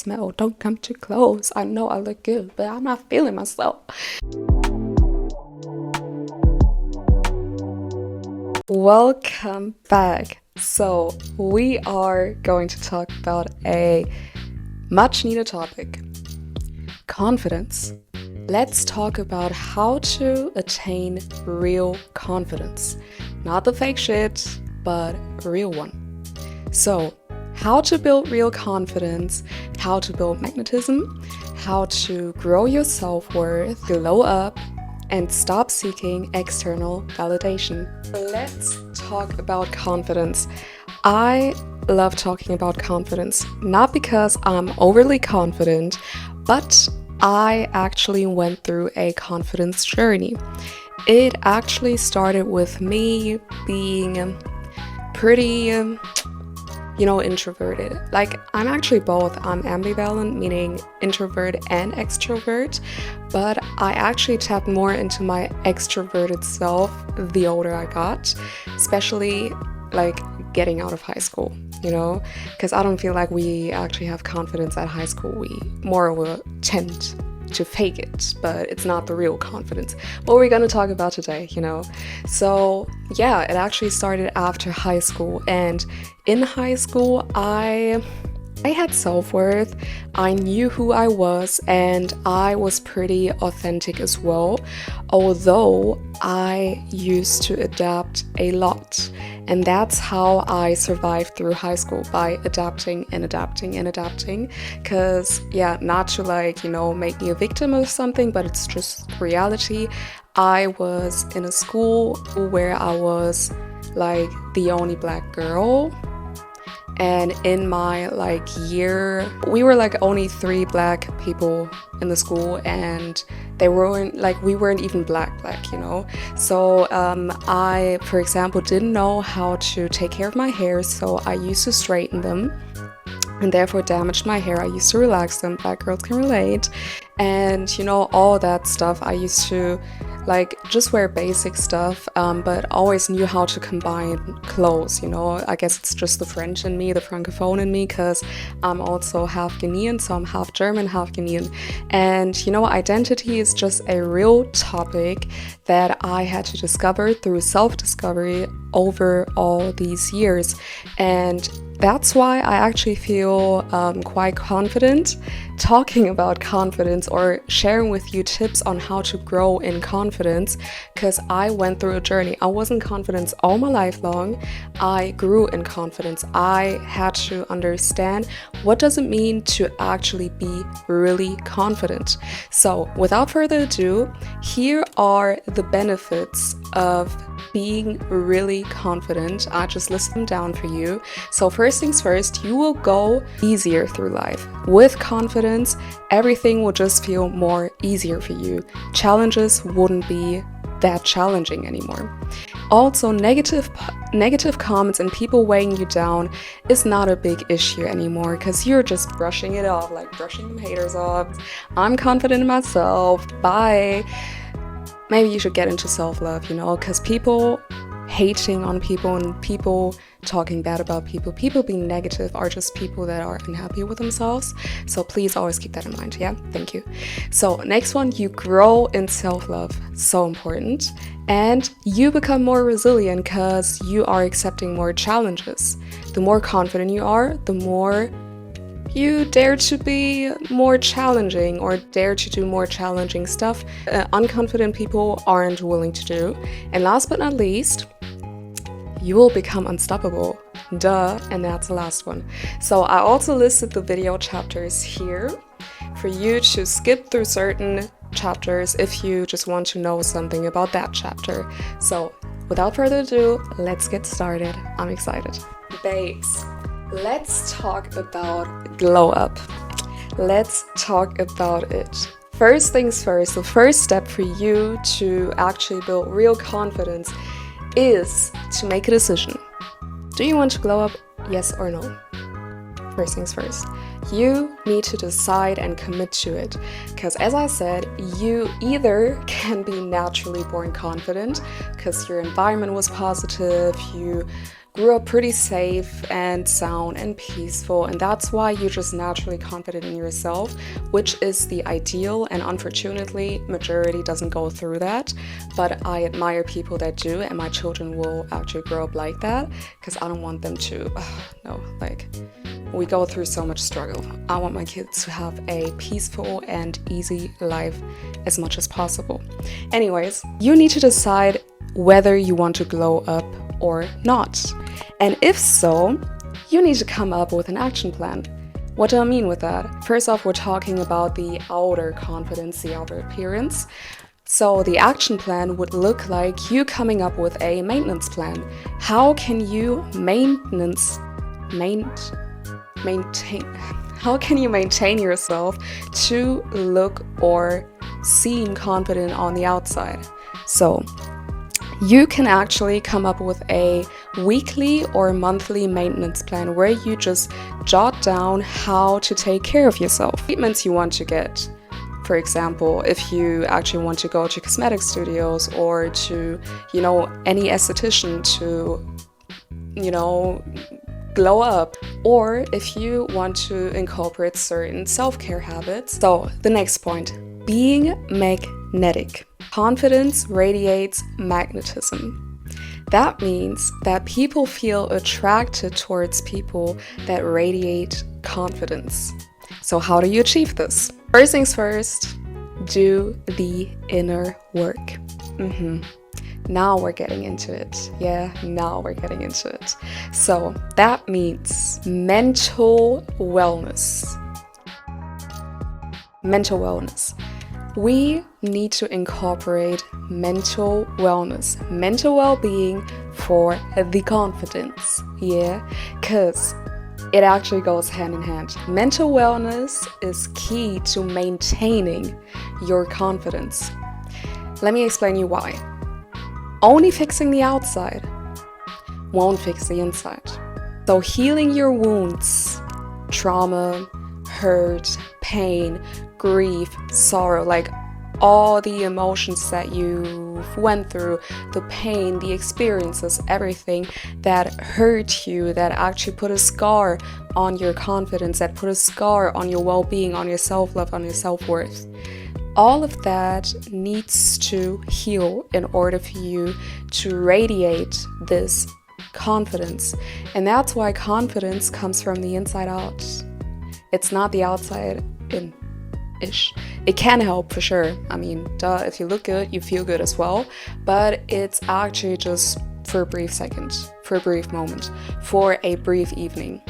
smell. Don't come too close. I know I look good, but I'm not feeling myself. Welcome back. So we are going to talk about a much needed topic, confidence. Let's talk about how to attain real confidence. Not the fake shit, but a real one. So, how to build real confidence, how to build magnetism, how to grow your self-worth, glow up, and stop seeking external validation. Let's talk about confidence. I love talking about confidence, not because I'm overly confident, but I actually went through a confidence journey. It actually started with me being pretty, introverted. Like, I'm actually both. I'm ambivalent, meaning introvert and extrovert, but I actually tapped more into my extroverted self the older I got, especially like getting out of high school, because I don't feel like we actually have confidence at high school. We more will tend to fake it, but it's not the real confidence. What we're going to talk about today, So yeah, it actually started after high school, and in high school I had self-worth. I knew who I was, and I was pretty authentic as well, although I used to adapt a lot. And that's how I survived through high school, by adapting and adapting and adapting. Because, not to make me a victim of something, but it's just reality. I was in a school where I was like the only black girl. And in my year, we were only 3 black people in the school, and we weren't even black, So I, for example, didn't know how to take care of my hair, so I used to straighten them and therefore damaged my hair. I used to relax them. Black girls can relate. And all that stuff. I used to just wear basic stuff, but always knew how to combine clothes, I guess it's just the French in me, the Francophone in me, because I'm also half Ghanaian, so I'm half German, half Ghanaian. And identity is just a real topic that I had to discover through self-discovery over all these years. And that's why I actually feel quite confident talking about confidence or sharing with you tips on how to grow in confidence, because I went through a journey. I wasn't confident all my life long. I grew in confidence. I had to understand what does it mean to actually be really confident. So without further ado, here are the benefits of being really confident. I just listed them down for you. So first things first, you will go easier through life. With confidence, everything will just feel more easier for you. Challenges wouldn't be that challenging anymore. Also, negative comments and people weighing you down is not a big issue anymore, because you're just brushing it off, like brushing them haters off. I'm confident in myself. Bye. Maybe you should get into self-love, because people hating on people and people talking bad about people being negative are just people that are unhappy with themselves. So please always keep that in mind. Yeah, thank you. So next one, you grow in self-love. So important. And you become more resilient because you are accepting more challenges. The more confident you are, the more you dare to be more challenging or dare to do more challenging stuff unconfident people aren't willing to do. And last but not least, you will become unstoppable. Duh, and that's the last one. So I also listed the video chapters here for you to skip through certain chapters if you just want to know something about that chapter. So without further ado, let's get started. I'm excited. Babes, let's talk about glow up. Let's talk about it. First things first, the first step for you to actually build real confidence is to make a decision. Do you want to glow up? Yes or no? First things first. You need to decide and commit to it, because as I said, you either can be naturally born confident because your environment was positive, you grew up pretty safe and sound and peaceful, and that's why you're just naturally confident in yourself, which is the ideal, and unfortunately majority doesn't go through that. But I admire people that do, and my children will actually grow up like that, because I don't want them to we go through so much struggle. I want my kids to have a peaceful and easy life as much as possible. Anyways, you need to decide whether you want to glow up or not. And if so, you need to come up with an action plan. What do I mean with that? First off, we're talking about the outer confidence, the outer appearance. So the action plan would look like you coming up with a maintenance plan. How can you maintain yourself to look or seem confident on the outside? So you can actually come up with a weekly or monthly maintenance plan where you just jot down how to take care of yourself. Treatments you want to get. For example, if you actually want to go to cosmetic studios or to, any esthetician to, glow up, or if you want to incorporate certain self-care habits. So the next point, being magnetic. Confidence radiates magnetism. That means that people feel attracted towards people that radiate confidence. So how do you achieve this? First things first, do the inner work. Now we're getting into it. Now we're getting into it. So that means mental wellness. Mental wellness. We need to incorporate mental wellness, mental well-being for the confidence. Because it actually goes hand in hand. Mental wellness is key to maintaining your confidence. Let me explain you why. Only fixing the outside won't fix the inside. So healing your wounds, trauma, hurt, pain, grief, sorrow, like all the emotions that you went through, the pain, the experiences, everything that hurt you, that actually put a scar on your confidence, that put a scar on your well-being, on your self-love, on your self-worth. All of that needs to heal in order for you to radiate this confidence. And that's why confidence comes from the inside out. It's not the outside in-ish. It can help for sure. I mean, if you look good, you feel good as well. But it's actually just for a brief second, for a brief moment, for a brief evening,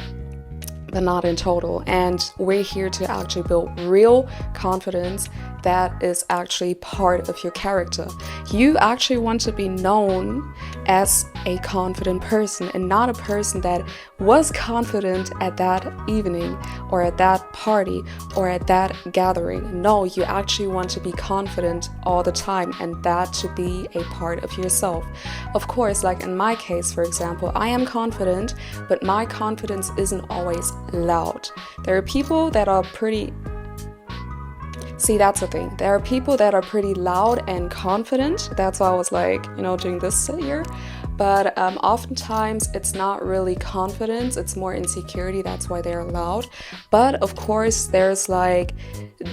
but not in total. And we're here to actually build real confidence that is actually part of your character. You actually want to be known as a confident person and not a person that was confident at that evening or at that party or at that gathering. No, you actually want to be confident all the time, and that to be a part of yourself. Of course, like in my case, for example, I am confident, but my confidence isn't always loud. There are people that are pretty that's the thing. There are people that are pretty loud and confident. That's why I was doing this here. But oftentimes it's not really confidence, it's more insecurity. That's why they're loud. But of course, there's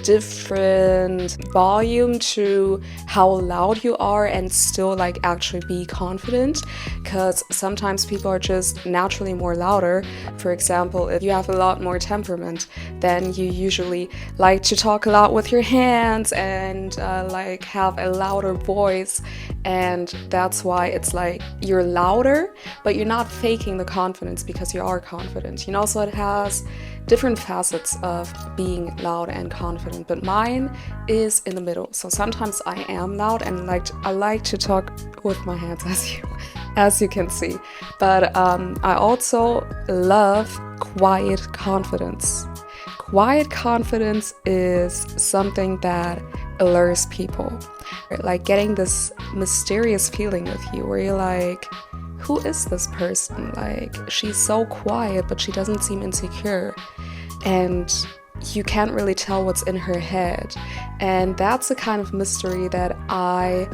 different volume to how loud you are and still actually be confident, because sometimes people are just naturally more louder. For example, if you have a lot more temperament, then you usually like to talk a lot with your hands and have a louder voice, and that's why it's you're louder, but you're not faking the confidence because you are confident, so it has different facets of being loud and confident, but mine is in the middle. So sometimes I am loud and I like to talk with my hands, as you can see, but I also love quiet confidence. Quiet confidence is something that allures people, getting this mysterious feeling of you where you're who is this person? She's so quiet, but she doesn't seem insecure, and you can't really tell what's in her head. And that's the kind of mystery that I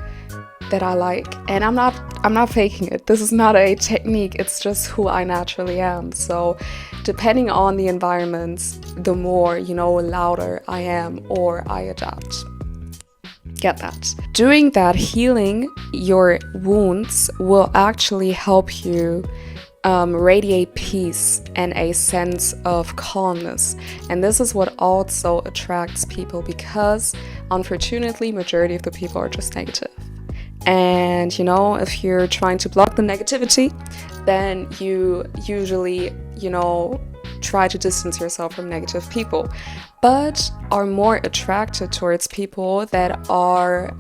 that I like. And I'm not faking it. This is not a technique. It's just who I naturally am. So depending on the environments, the more, louder I am or I adapt. Get that. Doing that, healing your wounds will actually help you radiate peace and a sense of calmness. And this is what also attracts people, because unfortunately, majority of the people are just negative. And if you're trying to block the negativity, then you usually, try to distance yourself from negative people, but are more attracted towards people that are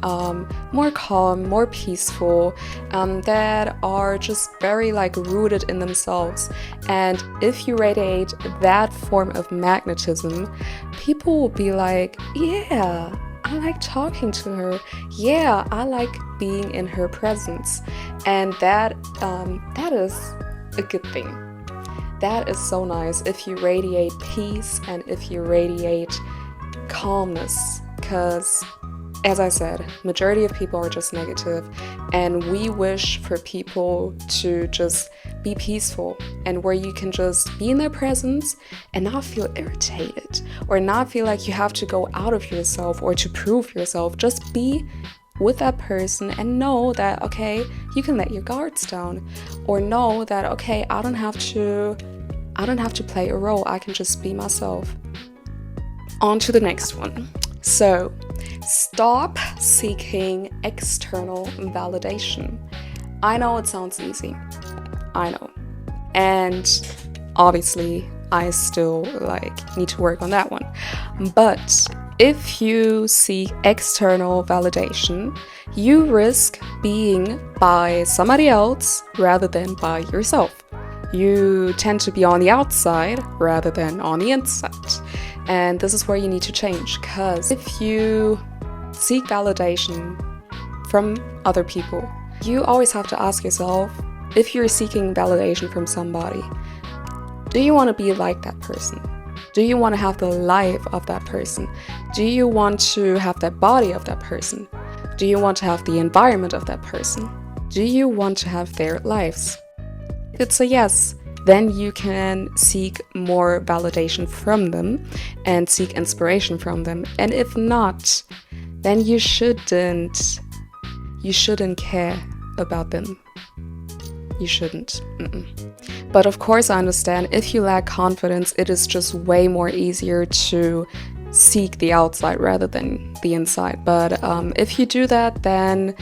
more calm, more peaceful, that are just very rooted in themselves. And if you radiate that form of magnetism, people will be like, yeah, I like talking to her. Yeah, I like being in her presence. And that is a good thing. That is so nice if you radiate peace and if you radiate calmness, because as I said, majority of people are just negative, and we wish for people to just be peaceful and where you can just be in their presence and not feel irritated or not feel like you have to go out of yourself or to prove yourself. Just be with that person and know that, okay, you can let your guards down, or know that, okay, I don't have to play a role. I can just be myself. On to the next one. So, stop seeking external validation. I know it sounds easy. I know. And obviously, I still need to work on that one. But if you seek external validation, you risk being by somebody else rather than by yourself. You tend to be on the outside rather than on the inside. And this is where you need to change, because if you seek validation from other people, you always have to ask yourself, if you're seeking validation from somebody, do you want to be like that person? Do you want to have the life of that person? Do you want to have that body of that person? Do you want to have the environment of that person? Do you want to have their lives? If it's a yes, then you can seek more validation from them and seek inspiration from them. And if not, then you shouldn't care about them. You shouldn't. But of course, I understand if you lack confidence, it is just way more easier to seek the outside rather than the inside. But if you do that, then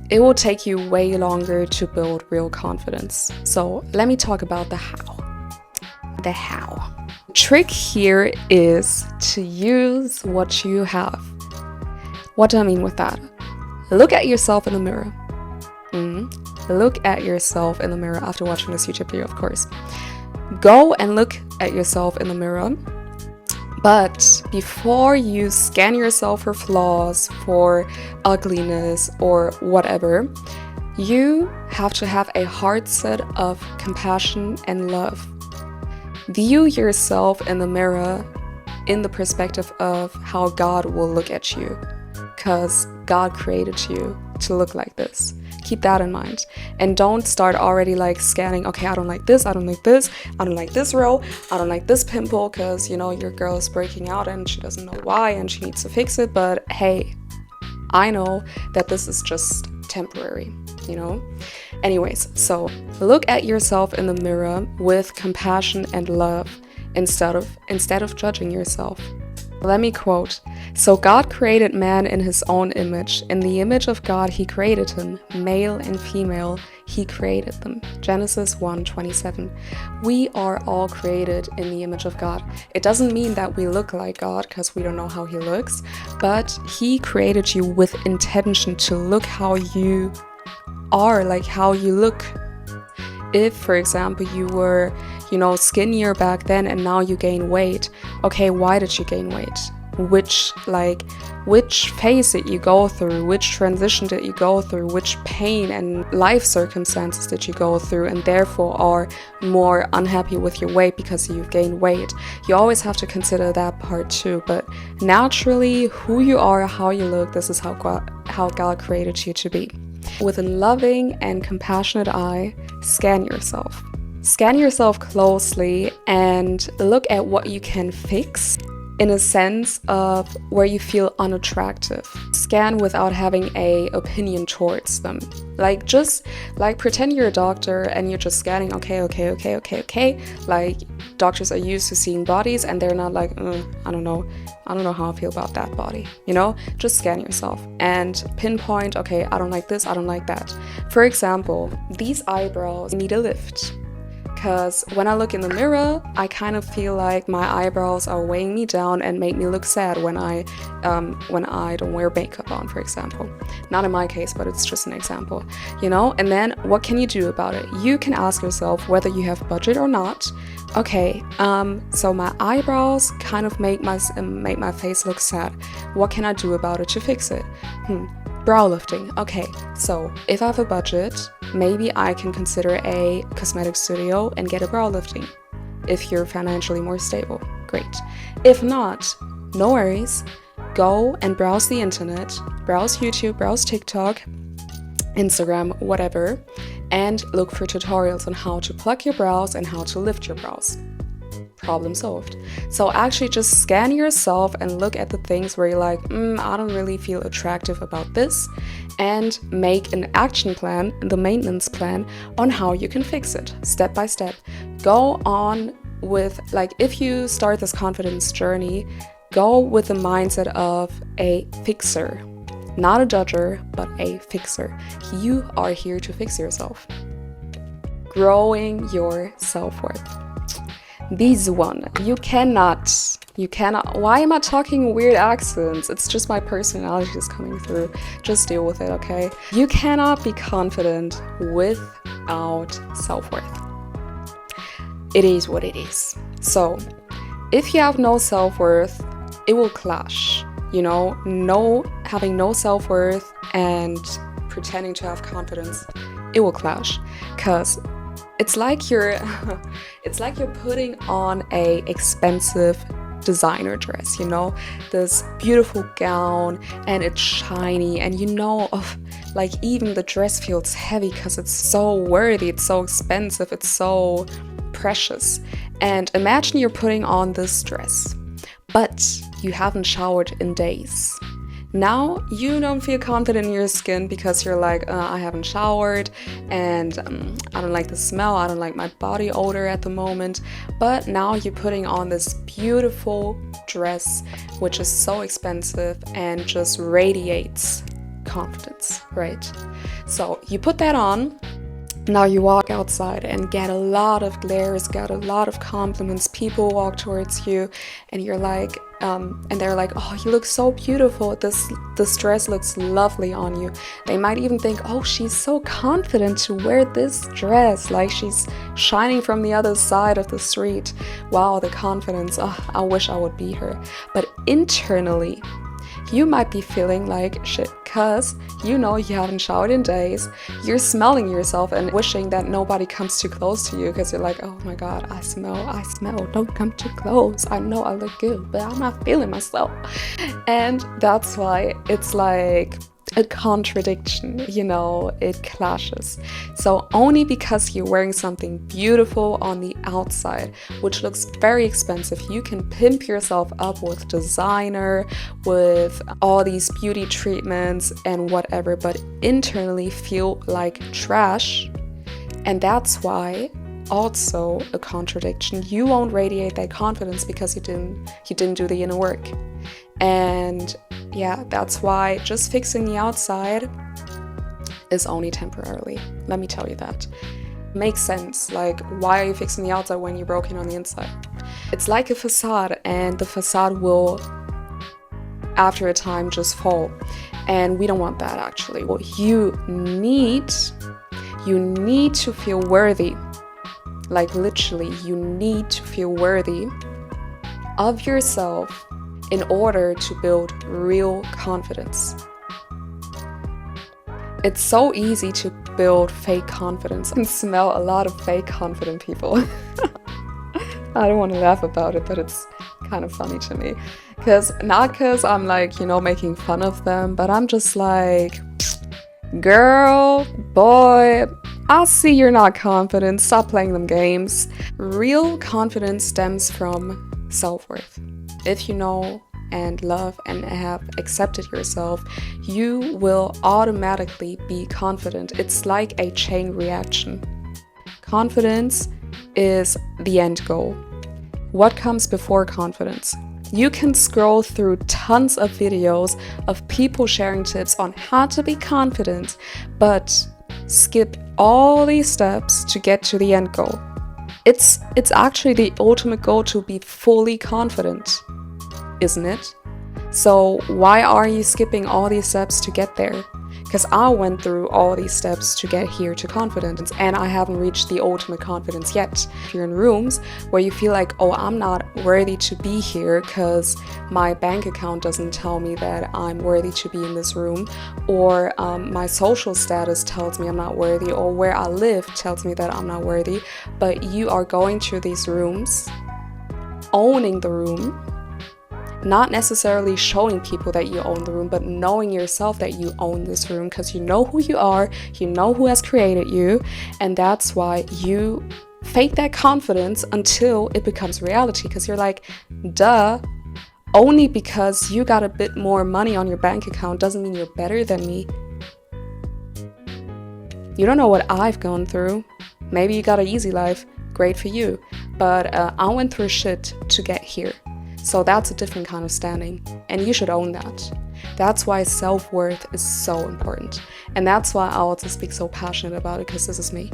it will take you way longer to build real confidence. So let me talk about the how. The how. The trick here is to use what you have. What do I mean with that? Look at yourself in the mirror. Look at yourself in the mirror after watching this YouTube video, of course. Go and look at yourself in the mirror. But before you scan yourself for flaws, for ugliness, or whatever, you have to have a heart set of compassion and love. View yourself in the mirror in the perspective of how God will look at you, because God created you to look like this. Keep that in mind. And don't start already scanning, okay, I don't like this, I don't like this, I don't like this row, I don't like this pimple, because, your girl is breaking out and she doesn't know why and she needs to fix it. But hey, I know that this is just temporary, Anyways, so look at yourself in the mirror with compassion and love instead of judging yourself. Let me quote, "So God created man in his own image. In the image of God he created him, male and female he created them." Genesis 1:27. We are all created in the image of God. It doesn't mean that we look like God, because we don't know how he looks, but he created you with intention to look how you are, how you look. If, for example, you were, skinnier back then and now you gain weight, okay, why did you gain weight? which phase did you go through, which transition did you go through, which pain and life circumstances did you go through, and therefore are more unhappy with your weight because you've gained weight. You always have to consider that part too, but naturally, who you are, how you look, this is how God created you to be. With a loving and compassionate eye, scan yourself. Scan yourself closely and look at what you can fix in a sense of where you feel unattractive. Scan without having an opinion towards them. Just pretend you're a doctor and you're just scanning, okay. Like, doctors are used to seeing bodies and they're not like, I don't know how I feel about that body, Just scan yourself and pinpoint, okay, I don't like this, I don't like that. For example, these eyebrows need a lift. Because when I look in the mirror, I kind of feel like my eyebrows are weighing me down and make me look sad when I don't wear makeup on, for example. Not in my case, but it's just an example, And then what can you do about it? You can ask yourself whether you have budget or not. Okay, so my eyebrows kind of make my face look sad. What can I do about it to fix it? Brow lifting. Okay, so if I have a budget, maybe I can consider a cosmetic studio and get a brow lifting. If you're financially more stable, great. If not, no worries. Go and browse the internet, browse YouTube, browse TikTok, Instagram, whatever, and look for tutorials on how to pluck your brows and how to lift your brows. Problem solved. So actually just scan yourself and look at the things where you're like, I don't really feel attractive about this, and make an action plan, the maintenance plan on how you can fix it step by step. Go on with, if you start this confidence journey, go with the mindset of a fixer, not a judger, but a fixer. You are here to fix yourself. Growing your self-worth. This one, you cannot, why am I talking weird accents? It's just my personality is coming through. Just deal with it, okay? You cannot be confident without self-worth. It is what it is. So, if you have no self-worth, it will clash. Having no self-worth and pretending to have confidence, it will clash. Because it's like you're putting on a expensive designer dress, this beautiful gown, and it's shiny, and even the dress feels heavy because it's so worthy, it's so expensive, it's so precious. And imagine you're putting on this dress, but you haven't showered in days. Now you don't feel confident in your skin because you're like, I haven't showered, and I don't like the smell, I don't like my body odor at the moment. But now you're putting on this beautiful dress, which is so expensive and just radiates confidence, right? So you put that on. Now you walk outside and get a lot of glares, get a lot of compliments. People walk towards you and you're like, and they're like, oh, you look so beautiful. This dress looks lovely on you. They might even think, oh, she's so confident to wear this dress. Like she's shining from the other side of the street. Wow, the confidence. Oh, I wish I would be her. But internally, you might be feeling like shit because you haven't showered in days. You're smelling yourself and wishing that nobody comes too close to you because you're like, oh my god, I smell, don't come too close. I know I look good, but I'm not feeling myself. And that's why it's like a contradiction, it clashes. So only because you're wearing something beautiful on the outside, which looks very expensive, you can pimp yourself up with designer, with all these beauty treatments and whatever, but internally feel like trash. And that's why also a contradiction. You won't radiate that confidence because you didn't do the inner work. And yeah, that's why just fixing the outside is only temporarily. Let me tell you that. Makes sense. Like, why are you fixing the outside when you're broken on the inside? It's like a facade, and the facade will, after a time, just fall. And we don't want that, actually. Well, you need to feel worthy. Like, literally, you need to feel worthy of yourself in order to build real confidence. It's so easy to build fake confidence. I can smell a lot of fake confident people. I don't want to laugh about it, but it's kind of funny to me. Not because I'm like, making fun of them, but I'm just like, girl, boy, I see you're not confident. Stop playing them games. Real confidence stems from self-worth. If you know and love and have accepted yourself, you will automatically be confident. It's like a chain reaction. Confidence is the end goal. What comes before confidence? You can scroll through tons of videos of people sharing tips on how to be confident, but skip all these steps to get to the end goal. It's actually the ultimate goal to be fully confident, isn't it? So why are you skipping all these steps to get there? Because I went through all these steps to get here to confidence, and I haven't reached the ultimate confidence yet. If you're in rooms where you feel like, oh, I'm not worthy to be here because my bank account doesn't tell me that I'm worthy to be in this room, or my social status tells me I'm not worthy, or where I live tells me that I'm not worthy, but you are going to these rooms, owning the room, not necessarily showing people that you own the room, but knowing yourself that you own this room because you know who you are, you know who has created you, and that's why you fake that confidence until it becomes reality, because you're like, duh, only because you got a bit more money on your bank account doesn't mean you're better than me. You don't know what I've gone through. Maybe you got an easy life, great for you, but I went through shit to get here. So that's a different kind of standing, and you should own that. That's why self-worth is so important. And that's why I also speak so passionate about it, because this is me.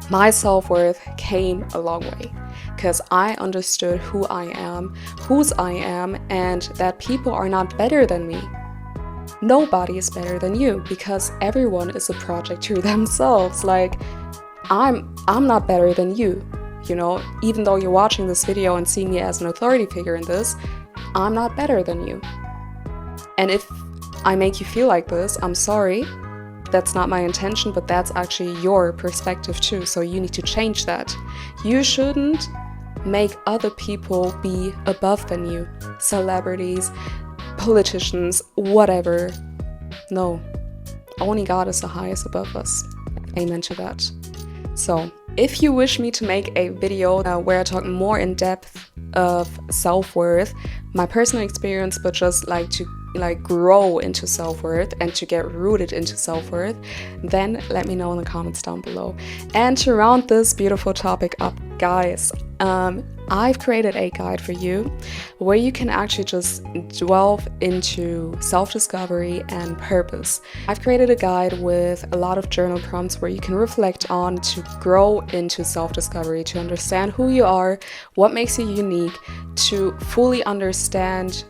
My self-worth came a long way because I understood who I am, whose I am, and that people are not better than me. Nobody is better than you because everyone is a project to themselves. Like, I'm not better than you. Even though you're watching this video and seeing me as an authority figure in this, I'm not better than you. And if I make you feel like this, I'm sorry. That's not my intention, but that's actually your perspective too. So you need to change that. You shouldn't make other people be above than you. Celebrities, politicians, whatever. No. Only God is the highest above us. Amen to that. So, if you wish me to make a video where I talk more in depth of self-worth, my personal experience, but just like to grow into self-worth and to get rooted into self-worth, then let me know in the comments down below. And to round this beautiful topic up, guys, I've created a guide for you where you can actually just delve into self-discovery and purpose. I've created a guide with a lot of journal prompts where you can reflect on to grow into self-discovery, to understand who you are, what makes you unique, to fully understand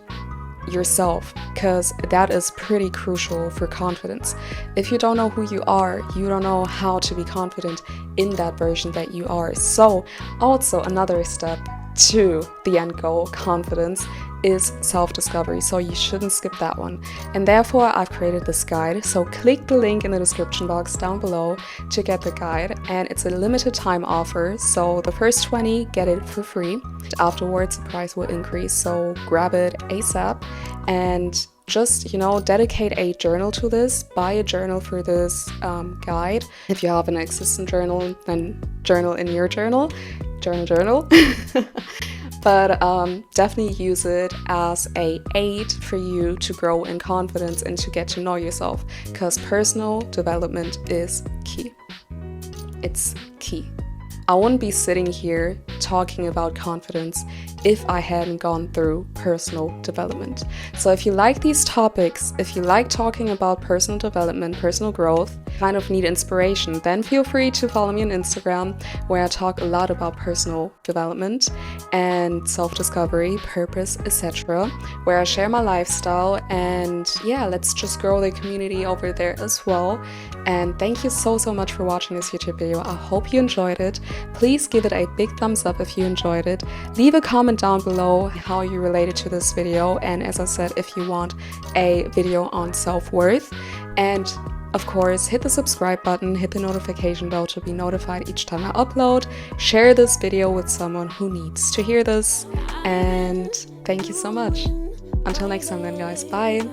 yourself, because that is pretty crucial for confidence. If you don't know who you are, you don't know how to be confident in that version that you are. So also another step to the end goal, confidence, is self-discovery, so you shouldn't skip that one. And therefore I've created this guide, so click the link in the description box down below to get the guide. And it's a limited time offer, so the first 20 get it for free. Afterwards the price will increase, so grab it ASAP and just dedicate a journal to this. Buy a journal for this guide. If you have an existing journal, then journal in your journal. Journal. But definitely use it as an aid for you to grow in confidence and to get to know yourself, because personal development is key. It's key. I wouldn't be sitting here talking about confidence if I hadn't gone through personal development. So if you like these topics, if you like talking about personal development, personal growth, kind of need inspiration, then feel free to follow me on Instagram, where I talk a lot about personal development and self-discovery, purpose, etc., where I share my lifestyle. And yeah, let's just grow the community over there as well. And thank you so much for watching this YouTube video. I hope you enjoyed it. Please give it a big thumbs up if you enjoyed it. Leave a comment down below how you related to this video, and as I said, if you want a video on self-worth. And of course, hit the subscribe button, hit the notification bell to be notified each time I upload. Share this video with someone who needs to hear this. And thank you so much. Until next time then, guys. Bye.